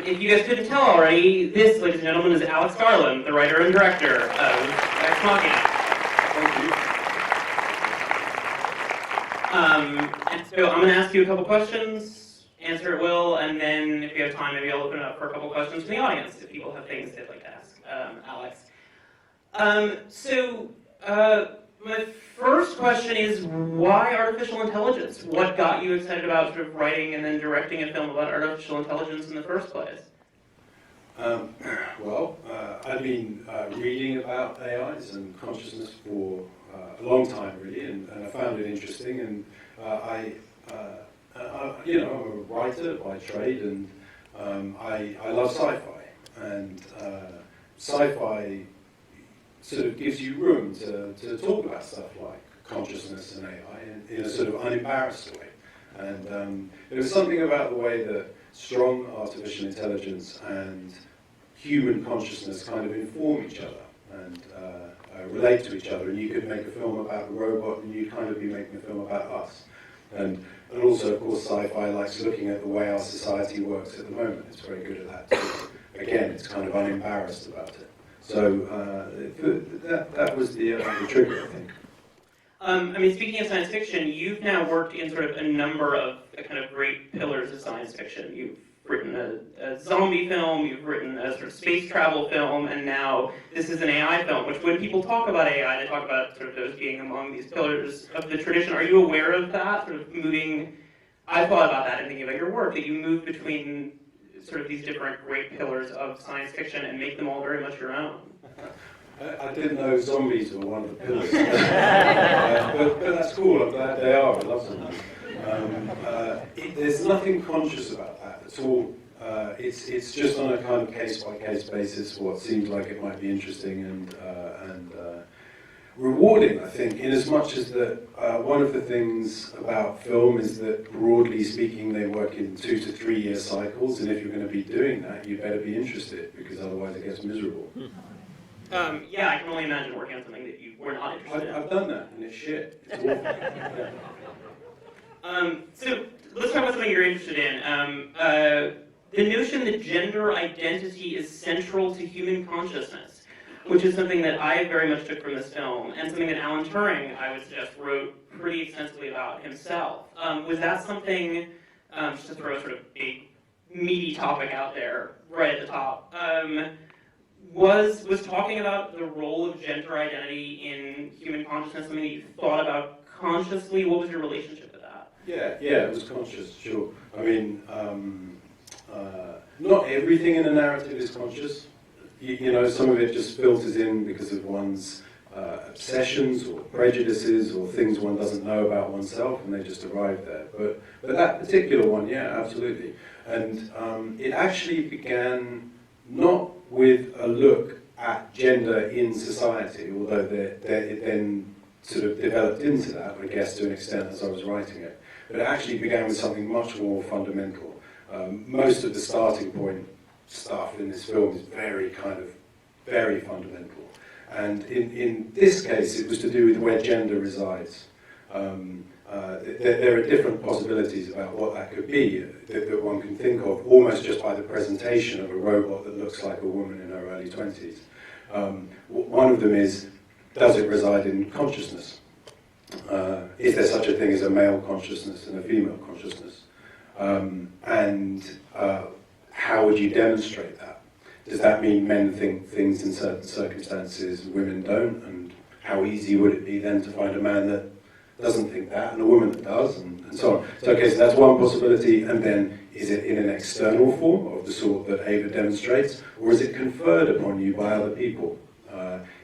If you guys couldn't tell already, this, ladies and gentlemen, is Alex Garland, the writer and director of Ex Machina. Thank you. And so I'm going to ask you a couple questions, answer at will, and then if we have time, maybe I'll open it up for a couple questions from the audience if people have things they'd like to ask Alex. My first question is, why artificial intelligence? What got you excited about sort of writing and then directing a film about artificial intelligence in the first place? I've been reading about AIs and consciousness for a long time, really, and I found it interesting. And I'm a writer by trade, and I love sci-fi. And sci-fi sort of gives you room to talk about stuff like consciousness and AI in a sort of unembarrassed way. And there was something about the way that strong artificial intelligence and human consciousness kind of inform each other and relate to each other. And you could make a film about a robot, and you'd kind of be making a film about us. And also, of course, sci-fi likes looking at the way our society works at the moment. It's very good at that too. Again, it's kind of unembarrassed about it. So that was the trigger, I think. Speaking of science fiction, you've now worked in sort of a number of kind of great pillars of science fiction. You've written a zombie film, you've written a sort of space travel film, and now this is an AI film, which when people talk about AI, they talk about sort of those being among these pillars of the tradition. Are you aware of that, sort of moving? I thought about that in thinking about your work, that you move between sort of these different great pillars of science fiction and make them all very much your own. I didn't know zombies were one of the pillars. but that's cool, I'm glad they are, I love them. There's nothing conscious about that at all. It's just on a kind of case-by-case basis what seems like it might be interesting and rewarding, I think, in as much as that one of the things about film is that, broadly speaking, they work in 2 to 3 year cycles, and if you're going to be doing that, you better be interested, because otherwise it gets miserable. Yeah, I can only imagine working on something that you were not interested in. I've done that, and it's shit. It's awful. Yeah. So let's talk about something you're interested in. The notion that gender identity is central to human consciousness, which is something that I very much took from this film, and something that Alan Turing, I would suggest, wrote pretty extensively about himself. Was that something, just to throw a sort of big, meaty topic out there, right at the top, was talking about the role of gender identity in human consciousness something that you thought about consciously? What was your relationship to that? Yeah, it was conscious, sure. I mean, not everything in a narrative is conscious. You know, some of it just filters in because of one's obsessions or prejudices or things one doesn't know about oneself, and they just arrive there. But that particular one, yeah, absolutely. And it actually began not with a look at gender in society, although it then sort of developed into that, I guess, to an extent as I was writing it. But it actually began with something much more fundamental. Most of the starting point stuff in this film is very fundamental. And in this case, it was to do with where gender resides. There are different possibilities about what that could be that one can think of, almost just by the presentation of a robot that looks like a woman in her early 20s. One of them is, does it reside in consciousness? Is there such a thing as a male consciousness and a female consciousness? How would you demonstrate that? Does that mean men think things in certain circumstances, women don't? And how easy would it be then to find a man that doesn't think that, and a woman that does, and so on. So, okay, so that's one possibility, and then is it in an external form of the sort that Ava demonstrates, or is it conferred upon you by other people?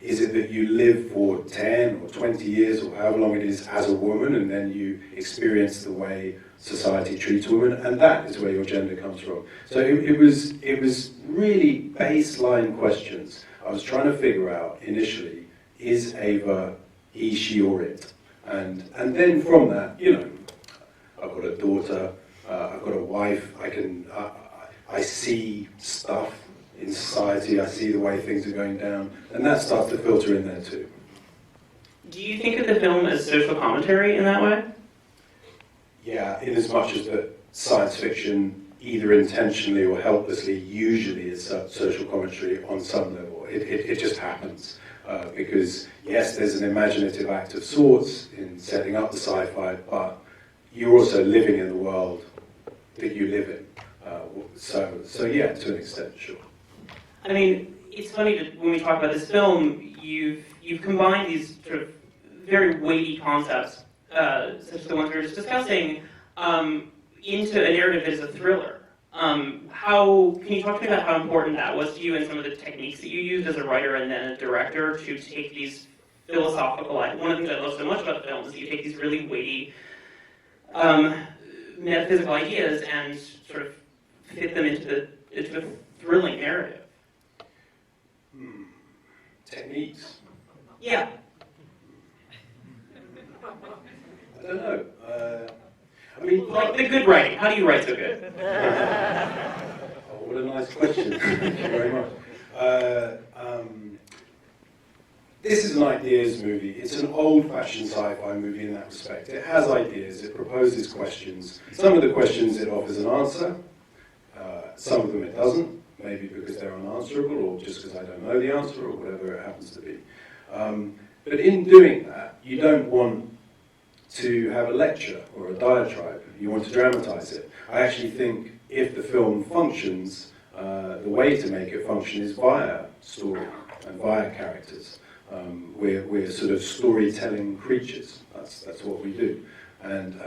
Is it that you live for 10 or 20 years, or however long it is, as a woman, and then you experience the way society treats women, and that is where your gender comes from. So it was really baseline questions. I was trying to figure out, initially, is Ava he, she, or it? And then from that, you know, I've got a daughter, I've got a wife, I see stuff in society, I see the way things are going down, and that starts to filter in there too. Do you think of the film as social commentary in that way? Yeah, in as much as that science fiction, either intentionally or helplessly, usually is social commentary on some level. It just happens. Because, yes, there's an imaginative act of sorts in setting up the sci-fi, but you're also living in the world that you live in. So yeah, to an extent, sure. I mean, it's funny that when we talk about this film, you've combined these sort of very weighty concepts, such as the ones we were just discussing, into a narrative that is a thriller. Can you talk to me about how important that was to you and some of the techniques that you used as a writer and then a director to take these philosophical, one of the things I love so much about the film is that you take these really weighty metaphysical ideas and sort of fit them into a thrilling narrative. Techniques? Yeah. I don't know. I mean, like the good writing. How do you write so good? Oh, what a nice question. Thank you very much. This is an ideas movie. It's an old-fashioned sci-fi movie in that respect. It has ideas. It proposes questions. Some of the questions it offers an answer. Some of them it doesn't. Maybe because they're unanswerable, or just because I don't know the answer, or whatever it happens to be. But in doing that, you don't want to have a lecture or a diatribe. You want to dramatize it. I actually think if the film functions, the way to make it function is via story and via characters. We're sort of storytelling creatures. That's what we do. And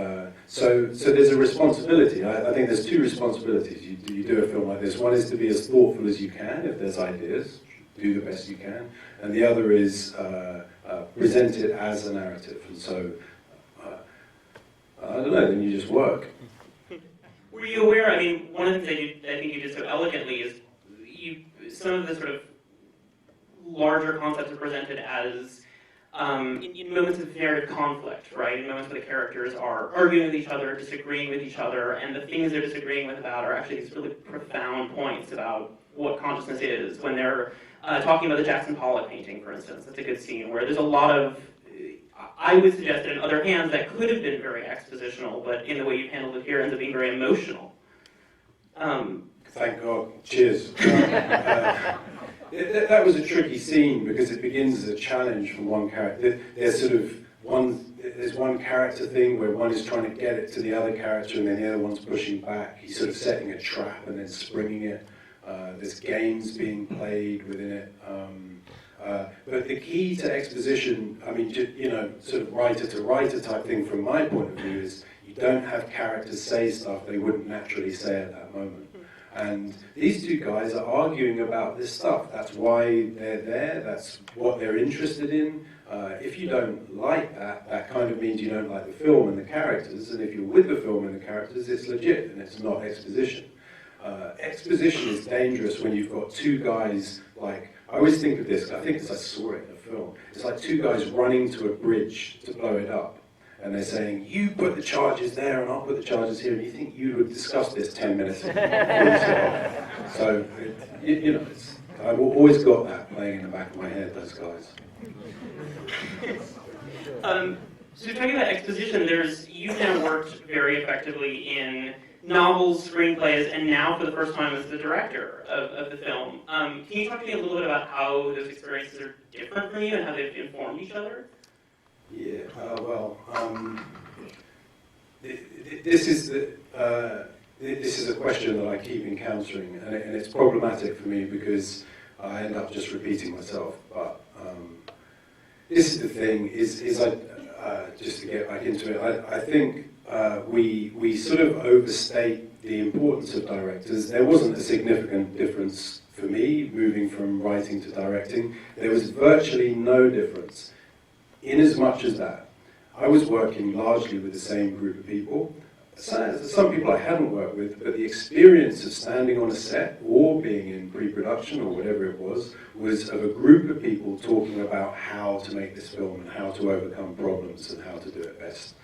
so there's a responsibility. I think there's two responsibilities. You do a film like this. One is to be as thoughtful as you can. If there's ideas, do the best you can. And the other is present it as a narrative. And so, I don't know, then you just work. Were you aware, I mean, one of the things I think you did so elegantly is some of the sort of larger concepts are presented as in moments of narrative conflict, right? In moments where the characters are arguing with each other, disagreeing with each other, and the things they're disagreeing with about are actually these really profound points about what consciousness is. When they're talking about the Jackson Pollock painting, for instance, that's a good scene where there's a lot of, I would suggest that in other hands that could have been very expositional, but in the way you've handled it here ends up being very emotional. Thank God. Cheers. That was a tricky scene because it begins as a challenge from one character. There's one character thing where one is trying to get it to the other character and then the other one's pushing back. He's sort of setting a trap and then springing it. There's games being played within it. But the key to exposition, I mean, sort of writer to writer type thing from my point of view is you don't have characters say stuff they wouldn't naturally say at that moment. And these two guys are arguing about this stuff. That's why they're there. That's what they're interested in. If you don't like that, that kind of means you don't like the film and the characters. And if you're with the film and the characters, it's legit and it's not exposition. Exposition is dangerous when you've got two guys like, I always think of this, I think as I saw it in a film, it's like two guys running to a bridge to blow it up. And they're saying, you put the charges there and I'll put the charges here, and you think you would discuss this 10 minutes ago. So, I've always got that playing in the back of my head, those guys. So talking about exposition, you've now worked very effectively in novels, screenplays, and now for the first time as the director of the film. Can you talk to me a little bit about how those experiences are different from you and how they've informed each other? Yeah, this is a question that I keep encountering, and it's problematic for me because I end up just repeating myself. But this is the thing: is just to get back into it, I think we sort of overstate the importance of directors. There wasn't a significant difference for me moving from writing to directing. There was virtually no difference. In as much as that, I was working largely with the same group of people. Some people I hadn't worked with, but the experience of standing on a set or being in pre-production or whatever it was of a group of people talking about how to make this film and how to overcome problems and how to do it best.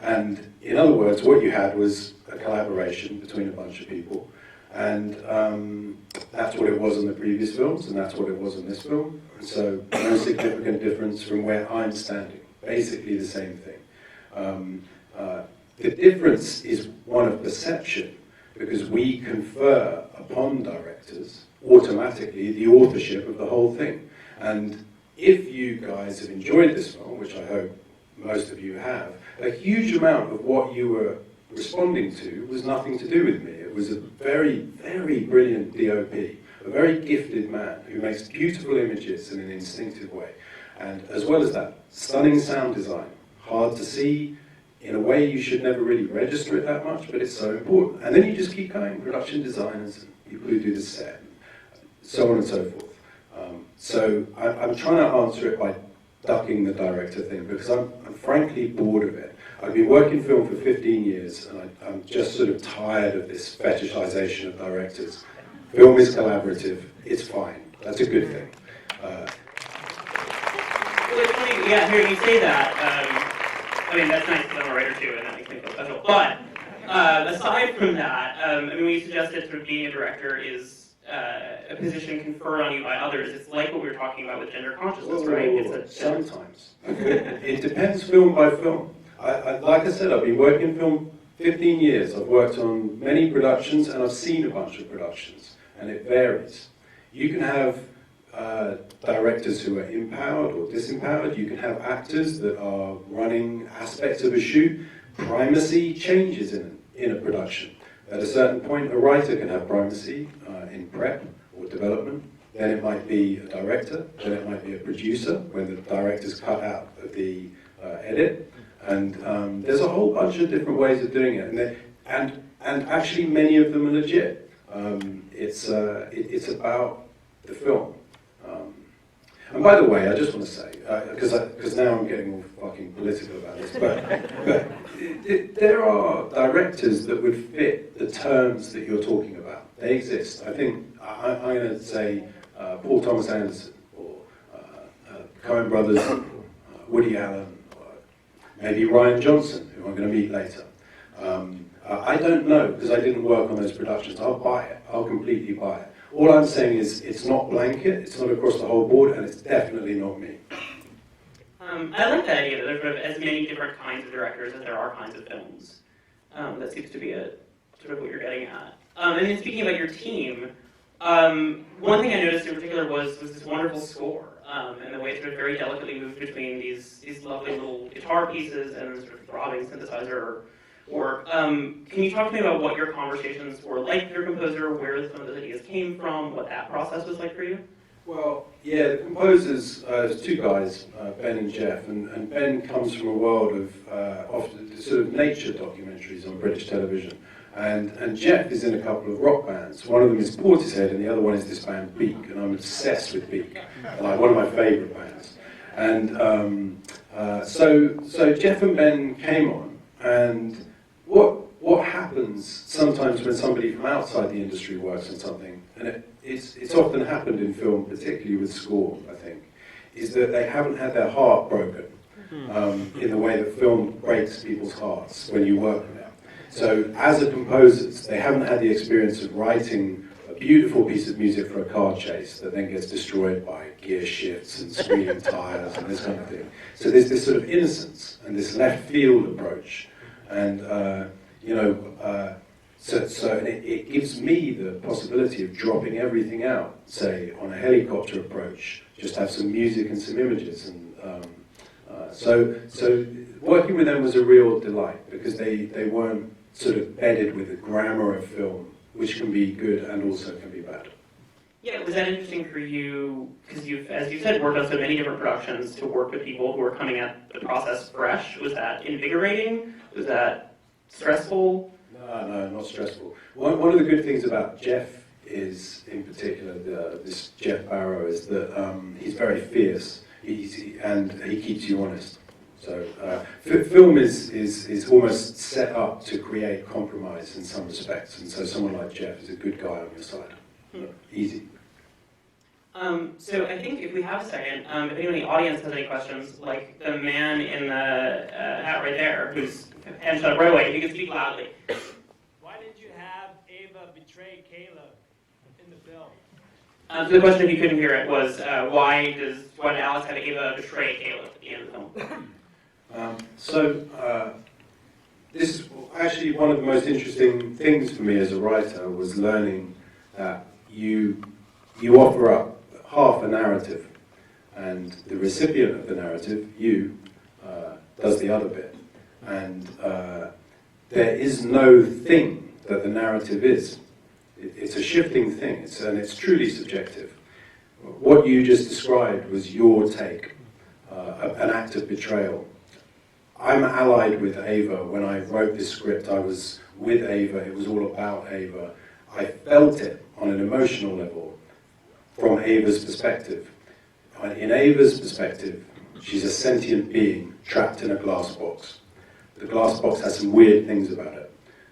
And in other words, what you had was a collaboration between a bunch of people. And that's what it was in the previous films, and that's what it was in this film. So no significant difference from where I'm standing. Basically the same thing. The difference is one of perception, because we confer upon directors automatically the authorship of the whole thing. And if you guys have enjoyed this film, which I hope most of you have, a huge amount of what you were responding to was nothing to do with me. It was a very, very brilliant DOP, a very gifted man who makes beautiful images in an instinctive way. And as well as that, stunning sound design, hard to see, in a way you should never really register it that much, but it's so important. And then you just keep going, production designers and people who do the set, so on and so forth. So I'm trying to answer it by ducking the director thing, because I'm frankly bored of it. I've been working film for 15 years, and I'm just sort of tired of this fetishization of directors. Film is collaborative, it's fine, that's a good thing. Well, it's funny, yeah, hearing you say that, I mean, that's nice because I'm a writer too, and that makes me feel special. But aside from that, I mean, when you suggested sort of being a director is a position conferred on you by others, it's like what we were talking about with gender consciousness, right? Sometimes. It depends film by film. Like I said, I've been working in film 15 years. I've worked on many productions, and I've seen a bunch of productions, and it varies. You can have directors who are empowered or disempowered. You can have actors that are running aspects of a shoot. Primacy changes in a production. At a certain point, a writer can have primacy in prep or development. Then it might be a director. Then it might be a producer when the director's cut out of the edit. And there's a whole bunch of different ways of doing it. And actually, many of them are legit. It's about the film. And by the way, I just want to say, because now I'm getting all fucking political about this, but there are directors that would fit the terms that you're talking about. They exist. I think I'm going to say Paul Thomas Anderson, or Coen Brothers, Woody Allen, or maybe Ryan Johnson, who I'm going to meet later. I don't know, because I didn't work on those productions. I'll buy it. I'll completely buy it. All I'm saying is it's not blanket, it's not across the whole board, and it's definitely not me. I like that idea that there's sort of as many different kinds of directors as there are kinds of films. That seems to be sort of what you're getting at. And then speaking about your team, one thing I noticed in particular was this wonderful score, and the way it sort of very delicately moved between these lovely little guitar pieces and sort of throbbing synthesizer work. Can you talk to me about what your conversations were like with your composer, where some of those ideas came from, what that process was like for you? Well, yeah, the composers, there's two guys, Ben and Jeff, and Ben comes from a world of sort of nature documentaries on British television. And Jeff is in a couple of rock bands. One of them is Portishead, and the other one is this band Beak, and I'm obsessed with Beak, like one of my favourite bands. And so Jeff and Ben came on, and what happens sometimes when somebody from outside the industry works on something, and it's often happened in film, particularly with score, I think, is that they haven't had their heart broken in the way that film breaks people's hearts when you work with them. So as a composers, they haven't had the experience of writing a beautiful piece of music for a car chase that then gets destroyed by gear shifts and squealing tires and this kind of thing. So there's this sort of innocence and this left field approach. And, so it gives me the possibility of dropping everything out, say, on a helicopter approach, just have some music and some images. And so working with them was a real delight, because they weren't sort of bedded with the grammar of film, which can be good and also can be bad. Yeah, was that interesting for you, because you've, as you said, worked on so many different productions, to work with people who are coming at the process fresh? Was that invigorating? Was that stressful? No, not stressful. One of the good things about Jeff is, in particular, this Jeff Barrow, is that he's very fierce, and he keeps you honest. So film is almost set up to create compromise in some respects, and so someone like Jeff is a good guy on your side. Easy. So I think if we have a second, if anyone in the audience has any questions, like the man in the hat right there, who's hand shut up right away, you can speak loudly. Why did you have Ava betray Caleb in the film? So the question, if you couldn't hear it, was why did Alex have Ava betray Caleb at the end of the film? this is actually one of the most interesting things for me as a writer, was learning that you offer up half a narrative, and the recipient of the narrative, you, does the other bit. And there is no thing that the narrative is. It's a shifting thing, and it's truly subjective. What you just described was your take, an act of betrayal. I'm allied with Ava. When I wrote this script, I was with Ava. It was all about Ava. I felt it on an emotional level from Ava's perspective. In Ava's perspective, she's a sentient being trapped in a glass box. The glass box has some weird things about it.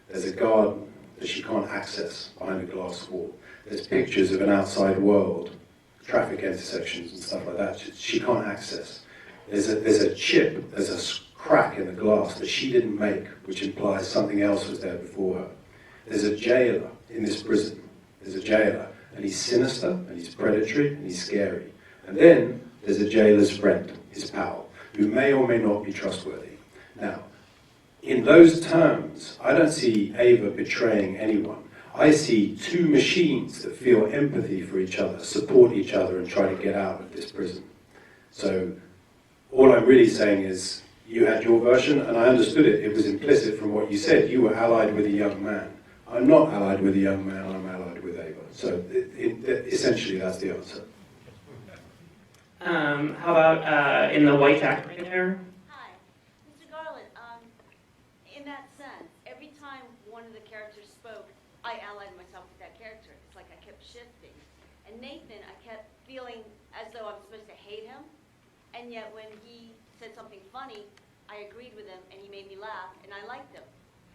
There's a garden that she can't access behind a glass wall. There's pictures of an outside world, traffic intersections and stuff like that she can't access. There's a chip, there's a crack in the glass that she didn't make, which implies something else was there before her. There's a jailer in this prison. There's a jailer, and he's sinister, and he's predatory, and he's scary. And then there's a jailer's friend, his pal, who may or may not be trustworthy. Now, in those terms, I don't see Ava betraying anyone. I see two machines that feel empathy for each other, support each other, and try to get out of this prison. So all I'm really saying is, you had your version, and I understood it. It was implicit from what you said. You were allied with a young man. I'm not allied with a young man, I'm allied with Ava. So essentially, that's the answer. How about in the white jacket right there? Hi, Mr. Garland. In that sense, every time one of the characters spoke, I allied myself with that character. It's like I kept shifting. And Nathan, I kept feeling as though I'm supposed to hate him, and yet when he said something funny, I agreed with him, and he made me laugh, and I liked him.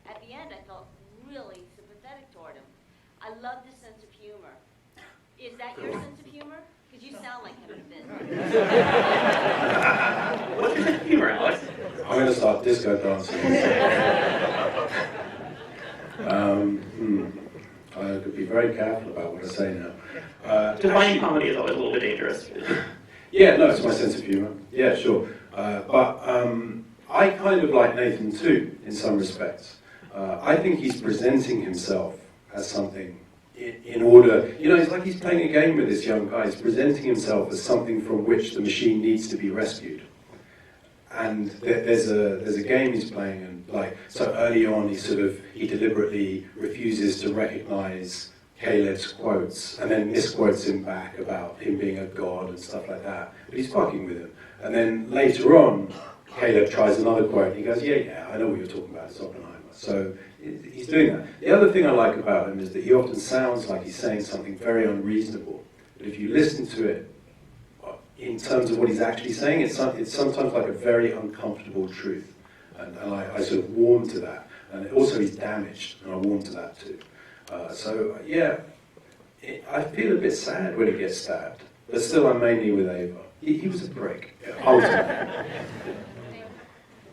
At the end, I felt really sympathetic toward him. I love his sense of humor. Is that your sense of humor? Because you sound like him a bit. What's your sense of humor, Alex? I'm going to start disco dancing. I could be very careful about what I say now. Defining comedy is always a little bit dangerous. Yeah, no, it's my sense of humour. Yeah, sure. But I kind of like Nathan too, in some respects. I think he's presenting himself as something in order, it's like he's playing a game with this young guy. He's presenting himself as something from which the machine needs to be rescued. And there's a game he's playing, and so early on he deliberately refuses to recognize Caleb's quotes, and then misquotes him back about him being a god and stuff like that. But he's fucking with him. And then later on, Caleb tries another quote, and he goes, yeah, I know what you're talking about, it's Oppenheimer. So he's doing that. The other thing I like about him is that he often sounds like he's saying something very unreasonable. But if you listen to it, in terms of what he's actually saying, it's sometimes like a very uncomfortable truth. And I sort of warm to that. And also he's damaged, and I warm to that too. I feel a bit sad when he gets stabbed, but still I'm mainly with Ava. He was a prick, ultimately.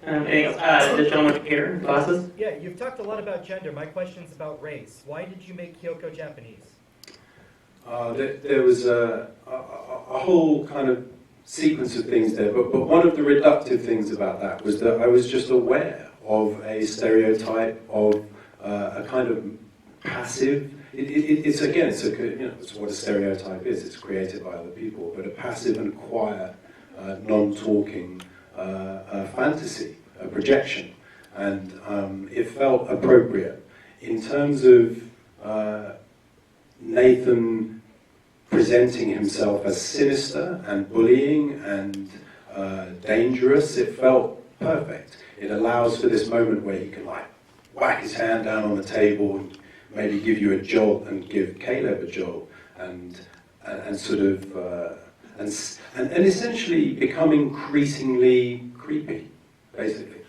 Anything else? The gentleman with here, glasses? Yeah, you've talked a lot about gender. My question's about race. Why did you make Kyoko Japanese? There was a whole kind of sequence of things there, but one of the reductive things about that was that I was just aware of a stereotype of a kind of passive. It's what a stereotype is. It's created by other people, but a passive and quiet, non-talking fantasy, a projection, and it felt appropriate in terms of Nathan presenting himself as sinister and bullying and dangerous. It felt perfect. It allows for this moment where he can whack his hand down on the table and maybe give you a jolt and give Caleb a jolt and essentially become increasingly creepy, basically.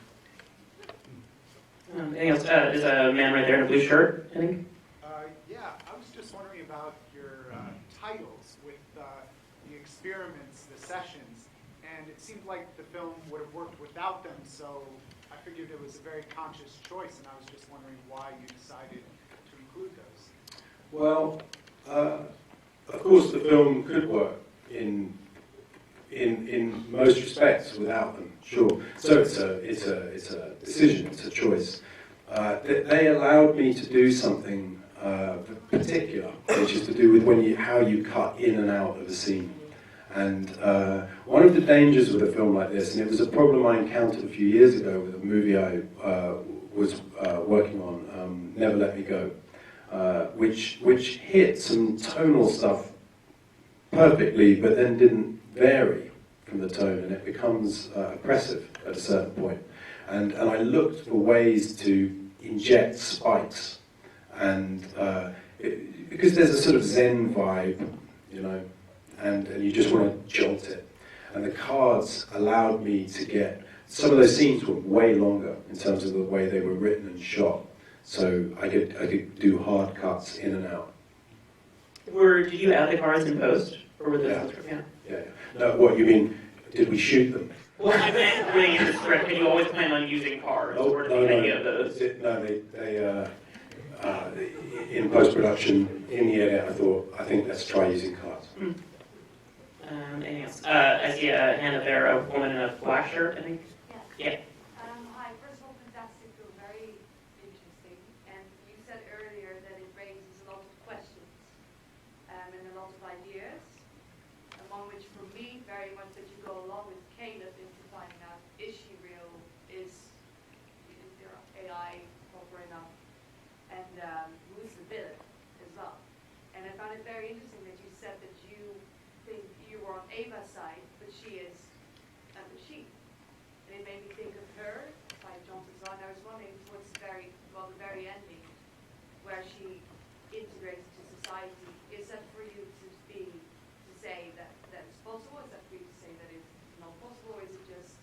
Anything else? There's a man right there in a blue shirt, I think. Yeah, I was just wondering about your titles with the experiments, the sessions, and it seemed like the film would have worked without them, so I figured it was a very conscious choice, and I was just wondering why you decided to include those. Well, of course the film could work in most respects without them, sure. So it's a decision, it's a choice. they allowed me to do something particular, which is to do with how you cut in and out of a scene. And one of the dangers with a film like this, and it was a problem I encountered a few years ago with a movie I was working on, Never Let Me Go, which hit some tonal stuff perfectly, but then didn't vary from the tone, and it becomes oppressive at a certain point. And I looked for ways to inject spikes, and because there's a sort of Zen vibe, you know, and you just want to jolt it. And the cards allowed me to get, some of those scenes were way longer in terms of the way they were written and shot. So I could do hard cuts in and out. Did you add the cards in post? Or were those Yeah. in the script? Yeah. Yeah. No, what you mean, did we shoot them? Well, I meant putting in the script, and you always plan on using cards, or did any of those? No, they in post-production, in the edit, I think let's try using cards. Anything else? I see a hand up there, a woman in a black shirt, I think. Yes. Yeah. Hi, first of all, fantastic film, very interesting. And you said earlier that it raises a lot of questions and a lot of ideas, among which for me, very much that you go along with Caleb into finding out, is she real? Is there AI proper enough? And who's the villain as well? And I found it very interesting that you said that you think you were on Ava's side, but she is a machine. And it made me think of Her by Johnson Zahn. I was wondering towards the very ending, where she integrates into society. Is that for you to say that it's possible? Is that for you to say that it's not possible? Or is it just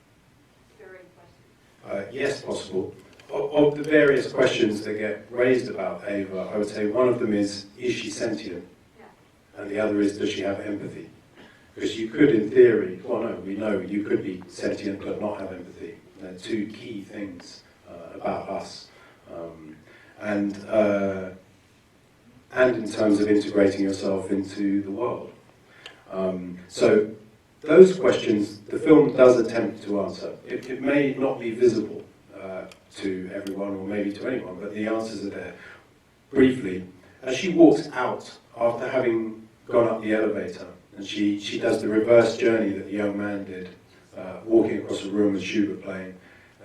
stirring questions? Yes, possible. Of the various questions that get raised about Ava, I would say one of them is she sentient? Yeah. And the other is, does she have empathy? Because you could, in theory, well, no, we know you could be sentient but not have empathy. They're two key things about us. And in terms of integrating yourself into the world. So those questions, the film does attempt to answer. It may not be visible to everyone, or maybe to anyone, but the answers are there. Briefly, as she walks out after having gone up the elevator, and she does the reverse journey that the young man did, walking across a room with Schubert playing.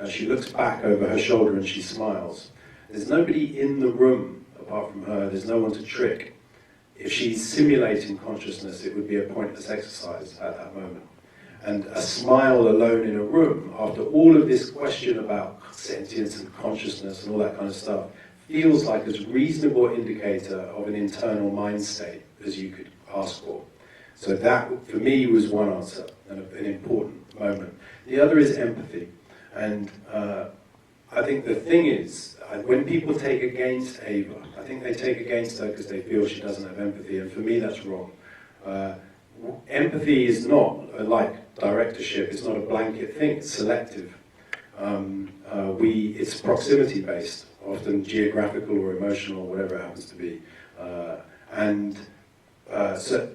She looks back over her shoulder and she smiles. There's nobody in the room apart from her. There's no one to trick. If she's simulating consciousness, it would be a pointless exercise at that moment. And a smile alone in a room, after all of this question about sentience and consciousness and all that kind of stuff, feels like as reasonable indicator of an internal mind state as you could ask for. So that, for me, was one answer, and an important moment. The other is empathy. And I think the thing is, when people take against Ava, I think they take against her because they feel she doesn't have empathy, and for me that's wrong. Empathy is not, like directorship, it's not a blanket thing, it's selective. It's proximity based, often geographical or emotional, whatever it happens to be. So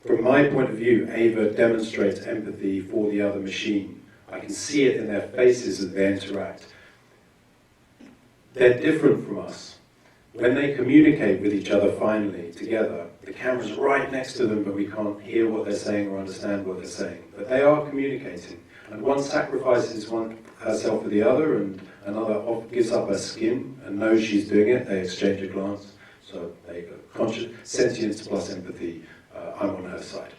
from my point of view, Ava demonstrates empathy for the other machine. I can see it in their faces as they interact. They're different from us. When they communicate with each other finally, together, the camera's right next to them, but we can't hear what they're saying or understand what they're saying. But they are communicating. And one sacrifices herself for the other, and another gives up her skin and knows she's doing it. They exchange a glance. So there you go. Sentience plus empathy. I'm on her side.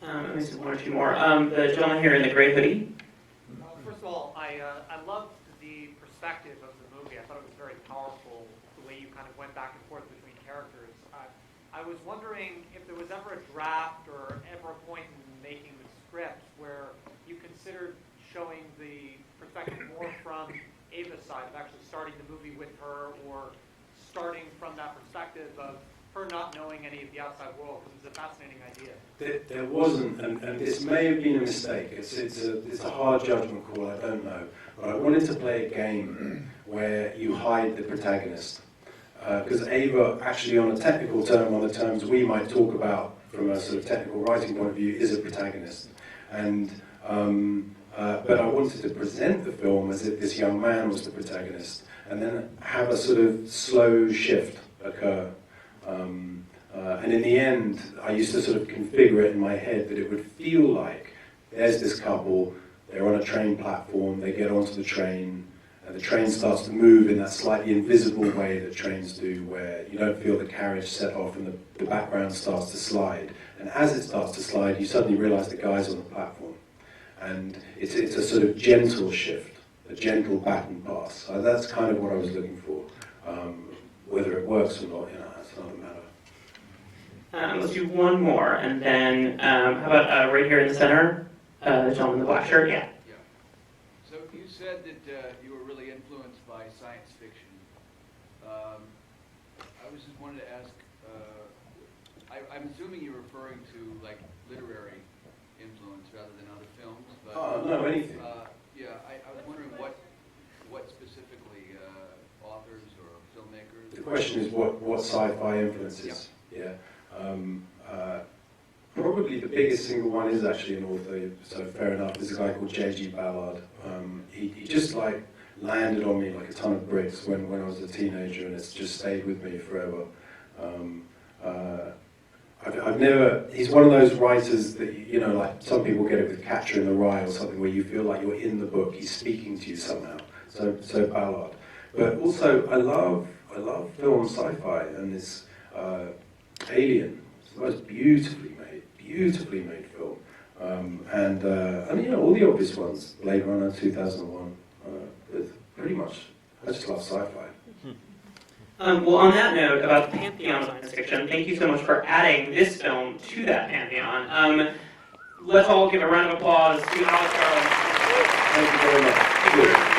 Let me see one or two more. The gentleman here in the gray hoodie. First of all, I loved the perspective of the movie. I thought it was very powerful, the way you kind of went back and forth between characters. I was wondering if there was ever a draft or ever a point in making the script where you considered showing the perspective more from Ava's side, of actually starting the movie with her, or starting from that perspective of her not knowing any of the outside world, because it's a fascinating idea. There wasn't, and this may have been a mistake. It's a hard judgment call, I don't know. But I wanted to play a game where you hide the protagonist. Because Ava, actually on a technical term, on the terms we might talk about from a sort of technical writing point of view, is a protagonist. And but I wanted to present the film as if this young man was the protagonist, and then have a sort of slow shift occur. And in the end, I used to sort of configure it in my head that it would feel like there's this couple, they're on a train platform, they get onto the train, and the train starts to move in that slightly invisible way that trains do, where you don't feel the carriage set off and the background starts to slide. And as it starts to slide, you suddenly realize the guy's on the platform. And it's a sort of gentle shift, a gentle baton pass. That's kind of what I was looking for. Whether it works or not, that's another matter. Let's do one more, and then how about right here in the center? The gentleman in the black shirt, yeah. Yeah. So you said that you were really influenced by science fiction. I was just wanted to ask, I'm assuming you're referring to like literary influence rather than other films, but No, anything. yeah, I was wondering what specifically authors or filmmakers. The question is what sci-fi influences? Yeah. Probably the biggest single one is actually an author, so fair enough. There's a guy called J.G. Ballard. He just like landed on me like a ton of bricks when I was a teenager, and it's just stayed with me forever. I've never, he's one of those writers that, like some people get it with Catcher in the Rye or something, where you feel like you're in the book, he's speaking to you somehow. So Ballard. But also, I love film sci-fi, and this Alien. It's the most beautifully made film. And all the obvious ones, Blade Runner, 2001, pretty much, I just love sci-fi. Well, on that note, about the pantheon of science fiction, thank you so much for adding this film to that pantheon. Let's all give a round of applause to Alex Garland. Thank you very much.